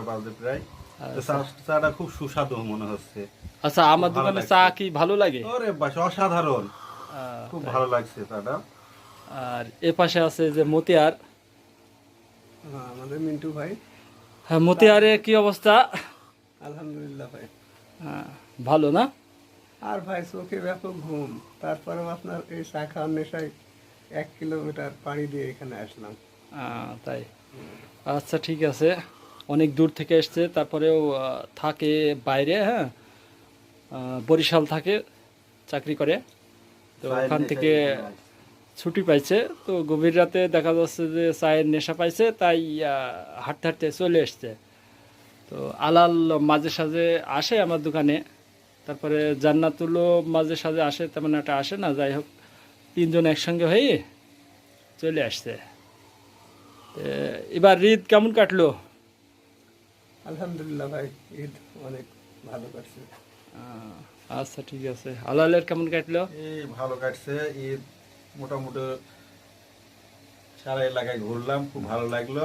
বাজে প্রায়। তো আচ্ছা চাটা খুব সুস্বাদু মনে হচ্ছে। আচ্ছা, আমার ভালো দোকানে চা লাগছে। কি ভালো লাগে? ওরে বাস অসাধারণ, খুব তাই। ভালো লাগছে চাটা। আর এ পাশে আছে যে মতিয়ার। হ্যাঁ, আমাদের মিন্টু ভাই। হ্যাঁ, মতিয়ারের কি অবস্থা? আলহামদুলিল্লাহ ভাই। হ্যাঁ, ভালো না? আর ভাই চোখে ব্যাপক ঘুম, তারপরেও আপনার এই চা খাওয়ার নেশায় 1 কিলোমিটার পাড়ি দিয়ে এখানে আসলাম। তাই। আচ্ছা ঠিক আছে, অনেক দূর থেকে এসছে, তারপরেও থাকে বাইরে, হ্যাঁ, বরিশাল থাকে, চাকরি করে। তো চায়ের ওখান নেশায় থেকে এখানে আসছি। ছুটি পাইছে, তো গভীর রাতে দেখা যাচ্ছে যে চায়ের নেশা পাইছে, তাই হাঁটতে হাঁটতে চলে এসছে। তো আলাল মাঝে সাঝে আসে আমার দোকানে, তারপরে জান্নাতুলও মাঝে সাঝে আসে, তেমন একটা আসে না। যাই হোক, তিনজন একসঙ্গে হয়ে চলে আসছে। তো এবার ঈদ কেমন কাটলো? আলহামদুলিল্লাহ ভাই, ঈদ অনেক ভালো কাটছে। আচ্ছা ঠিক আছে, আলালের কেমন কাটলো? এই ভালো কাটছে ঈদ, মোটামুটি সারা এলাকায় ঘুরলাম, খুব ভালো লাগলো।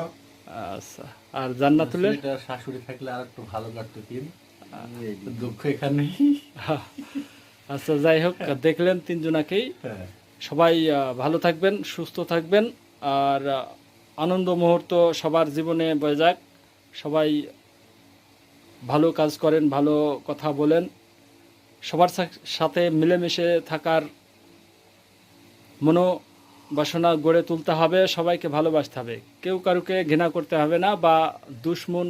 আচ্ছা, আর জান্নাতুলের? এটা শাশুড়ি থাকলে আর একটু ভালো কাটতো দিন, দুঃখ এখানে। আচ্ছা যাই হোক, দেখলেন তিনজনাকেই। হ্যাঁ, সবাই ভালো থাকবেন, সুস্থ থাকবেন, আর আনন্দ মুহূর্ত সবার জীবনে বয়ে যাক। সবাই ভালো কাজ করেন, ভালো কথা বলেন, সবার সাথে মিলেমিশে থাকার মনোবাসনা গড়ে তুলতে হবে, সবাইকে ভালোবাসতে হবে, কেউ কারুকে ঘৃণা করতে হবে না বা দুশ্মন